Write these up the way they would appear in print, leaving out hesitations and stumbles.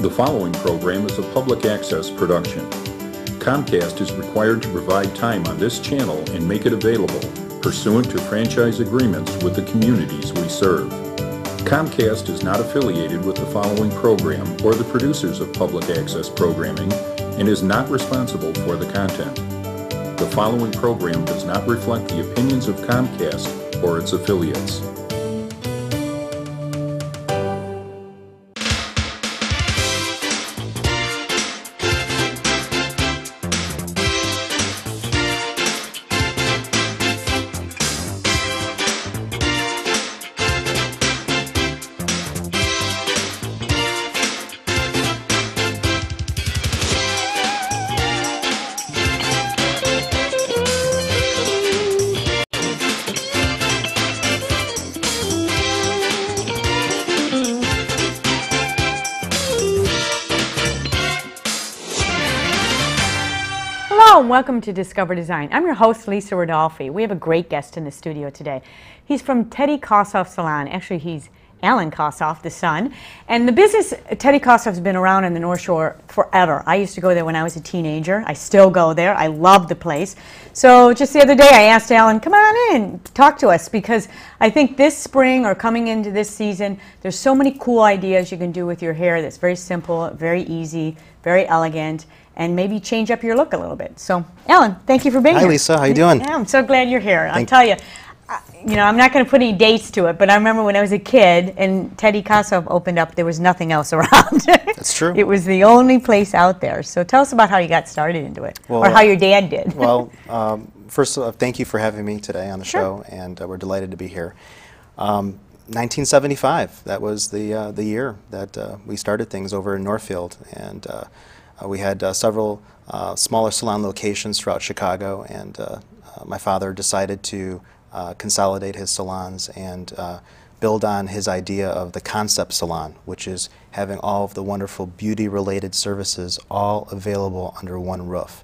The following program is a public access production. Comcast is required to provide time on this channel and make it available pursuant to franchise agreements with the communities we serve. Comcast is not affiliated with the following program or the producers of public access programming and is not responsible for the content. The following program does not reflect the opinions of Comcast or its affiliates. Hello and welcome to Discover Design. I'm your host, Lisa Rodolphe. We have a great guest in the studio today. He's from Teddie Kossof Salon. Actually, he's Alan Kossof, the son. And the business, Teddie Kossof, has been around in the North Shore forever. I used to go there when I was a teenager. I still go there. I love the place. So just the other day, I asked Alan, come on in, talk to us, because I think this spring or coming into this season, there's so many cool ideas you can do with your hair that's very simple, very easy, very elegant, and maybe change up your look a little bit. So, Alan, thank you for being here. Hi, Lisa. How you doing? Yeah, I'm so glad you're here. I'll tell you, I'm not going to put any dates to it, but I remember when I was a kid and Teddie Kossof opened up, there was nothing else around. That's true. It was the only place out there. So tell us about how you got started into it, well, or how your dad did. Well, first, thank you for having me today on the Sure. show, and we're delighted to be here. 1975, that was the year that we started things over in Northfield, and we had several smaller salon locations throughout Chicago, and my father decided to consolidate his salons and build on his idea of the concept salon, which is having all of the wonderful beauty-related services all available under one roof.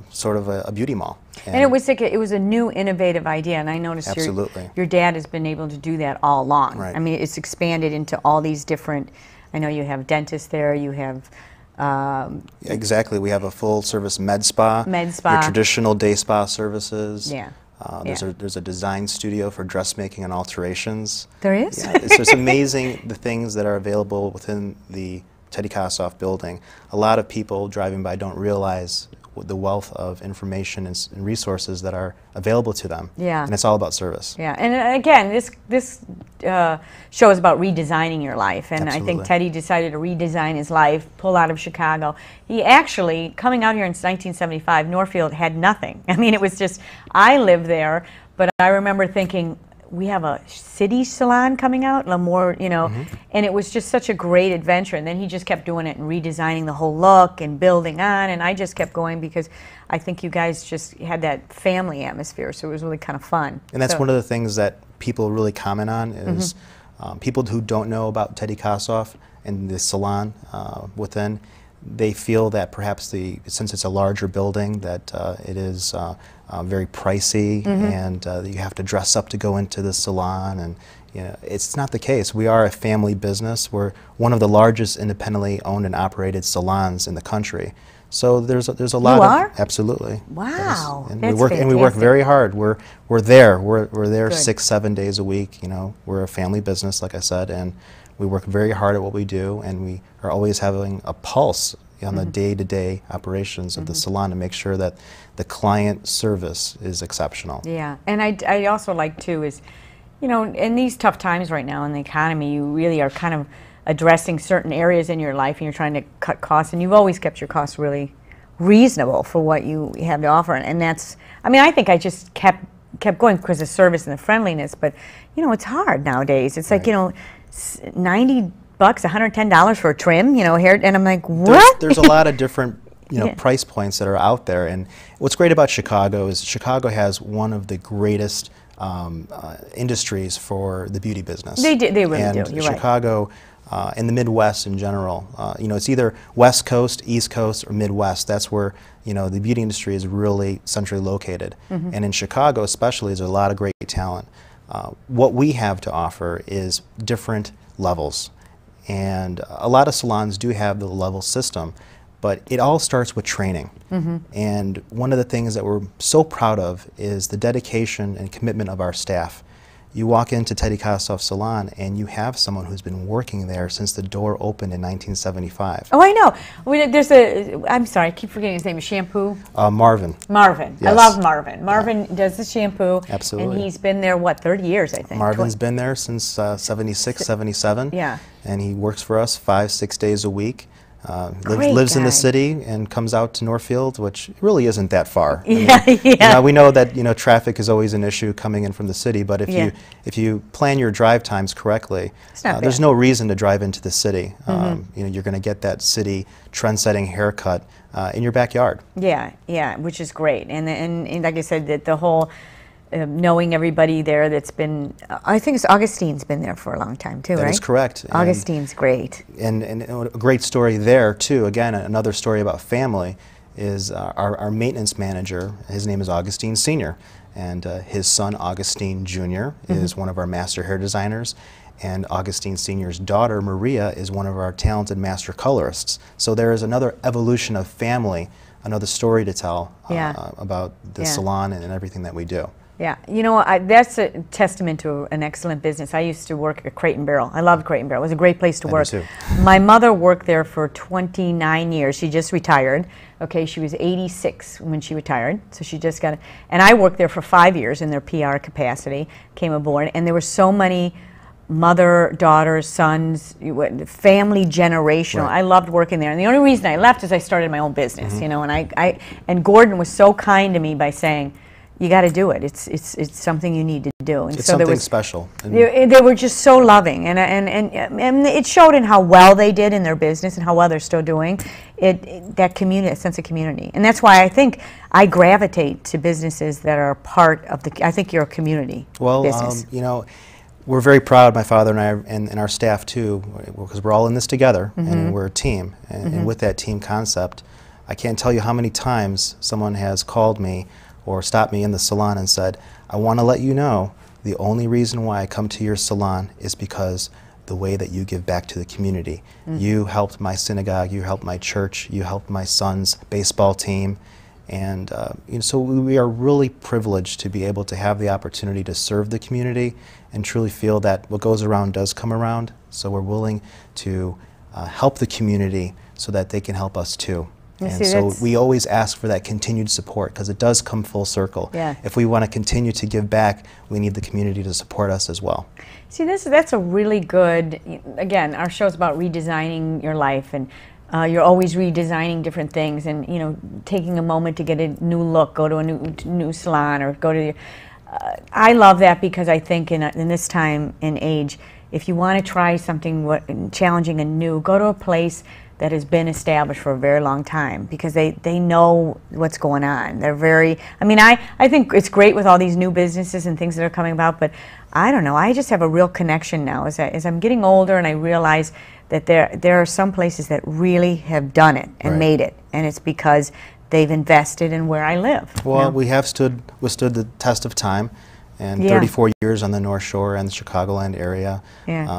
Sort of a beauty mall. And it was like it was a new, innovative idea, and I noticed your dad has been able to do that all along. Right. I mean, it's expanded into all these different. I know you have dentists there. You have. Exactly. We have a full-service med spa. Your traditional day spa services. Yeah. There's a design studio for dressmaking and alterations. There is? Yeah, it's just amazing the things that are available within the Teddie Kossof building. A lot of people driving by don't realize the wealth of information and resources that are available to them. Yeah. And it's all about service. Yeah. And again, this show is about redesigning your life. And Absolutely. I think Teddie decided to redesign his life, pull out of Chicago. He actually, coming out here in 1975, Northfield had nothing. I mean, it was just, I lived there, but I remember thinking, we have a city salon coming out, more, and it was just such a great adventure. And then he just kept doing it and redesigning the whole look and building on, and I just kept going because I think you guys just had that family atmosphere, so it was really kind of fun. And that's one of the things that people really comment on is people who don't know about Teddie Kossof and the salon within, they feel that perhaps since it's a larger building that it is very pricey and you have to dress up to go into the salon, and it's not the case. We are a family business. We're one of the largest independently owned and operated salons in the country. So there's a lot. You are? Absolutely. Wow. And that's we work fantastic. and we work very hard. We're there. We're there Good. 6-7 days a week. We're a family business, like I said, and we work very hard at what we do, and we are always having a pulse on the day-to-day operations of the salon to make sure that the client service is exceptional. Yeah, and I also like too is, in these tough times right now in the economy, you really are kind of addressing certain areas in your life, and you're trying to cut costs, and you've always kept your costs really reasonable for what you have to offer, and that's, I think I just kept going because of service and the friendliness, but it's hard nowadays. It's like, $90, $110 for a trim, hair, and I'm like, what? There's a lot of different, price points that are out there, and what's great about Chicago is Chicago has one of the greatest industries for the beauty business. They really and do. You're right. Chicago, in the Midwest in general, it's either West Coast, East Coast, or Midwest. That's where the beauty industry is really centrally located, and in Chicago especially, there's a lot of great talent. What we have to offer is different levels. And a lot of salons do have the level system, but it all starts with training. And one of the things that we're so proud of is the dedication and commitment of our staff. You walk into Teddie Kossof Salon and you have someone who's been working there since the door opened in 1975. Oh, I know. There's I'm sorry, I keep forgetting his name. Shampoo? Marvin. Marvin. Yes. I love Marvin. Marvin does the shampoo. Absolutely. And he's been there, what, 30 years, I think? Marvin's been there since 76, 77. Yeah. And he works for us 5-6 days a week. Great Lives in the guy. city and comes out to Northfield, which really isn't that far. Yeah, I mean, yeah. we know that traffic is always an issue coming in from the city, but if you plan your drive times correctly, there's no reason to drive into the city. You're going to get that city trend-setting haircut in your backyard. Yeah, yeah, which is great. And like I said, that the whole knowing everybody there that's been, I think it's Augustine's been there for a long time too, right? That is correct. Augustine's great. And a great story there too, again, another story about family, is our maintenance manager. His name is Augustine Sr., and his son Augustine Jr. is one of our master hair designers, and Augustine Sr.'s daughter Maria is one of our talented master colorists. So there is another evolution of family, another story to tell about the salon and everything that we do. Yeah, that's a testament to an excellent business. I used to work at Crate and Barrel. I loved Crate and Barrel. It was a great place to work. Me too. My mother worked there for 29 years. She just retired. Okay, she was 86 when she retired, so she just got it. And I worked there for 5 years in their PR capacity, came aboard, and there were so many mother, daughters, sons, family generational. Right. I loved working there. And the only reason I left is I started my own business, and Gordon was so kind to me by saying, you got to do it. It's something you need to do. And it's so something special. They were just so loving, and it showed in how well they did in their business and how well they're still doing. That community, that sense of community, and that's why I think I gravitate to businesses that are part of the. I think you're a community business. We're very proud, my father and I, and our staff too, because we're all in this together, and we're a team. And with that team concept, I can't tell you how many times someone has called me or stopped me in the salon and said, I want to let you know the only reason why I come to your salon is because the way that you give back to the community. You helped my synagogue, you helped my church, you helped my son's baseball team, and so we are really privileged to be able to have the opportunity to serve the community and truly feel that what goes around does come around. So we're willing to help the community so that they can help us too. And so we always ask for that continued support because it does come full circle. Yeah. If we want to continue to give back, we need the community to support us as well. See, that's a really good, again, our show's about redesigning your life, and you're always redesigning different things, and taking a moment to get a new look, go to a new salon, or go to I love that because I think in this time and age, if you want to try something challenging and new, go to a place that has been established for a very long time, because they know what's going on. They're very, I think it's great with all these new businesses and things that are coming about, but I don't know, I just have a real connection now as I'm getting older, and I realize that there are some places that really have done it and made it, and it's because they've invested in where I live. Well, we have withstood the test of time, and 34 years on the North Shore and the Chicagoland area.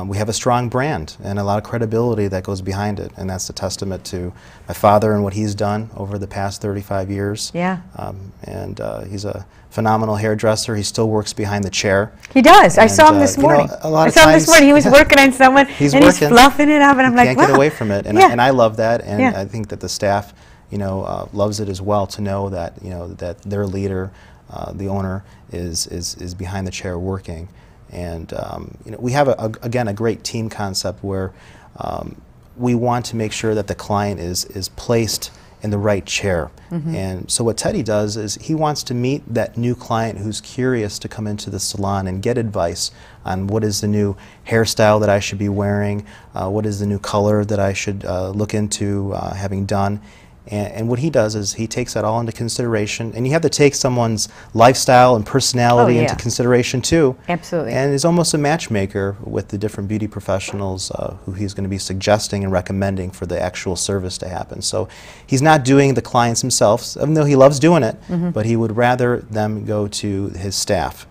We have a strong brand and a lot of credibility that goes behind it, and that's a testament to my father and what he's done over the past 35 years. He's a phenomenal hairdresser. He still works behind the chair. He does. I saw him this morning. I saw him this morning. He was working on someone, and he's fluffing it up, and I'm like, can't get away from it. And I love that, and I think that the staff, loves it as well, to know that that their leader, the owner, is behind the chair working. And we have again a great team concept where we want to make sure that the client is placed in the right chair. And so what Teddie does is he wants to meet that new client who's curious to come into the salon and get advice on what is the new hairstyle that I should be wearing, what is the new color that I should look into having done. And what he does is he takes that all into consideration, and you have to take someone's lifestyle and personality into consideration too. Absolutely. And is almost a matchmaker with the different beauty professionals who he's going to be suggesting and recommending for the actual service to happen. So he's not doing the clients himself, even though he loves doing it, but he would rather them go to his staff.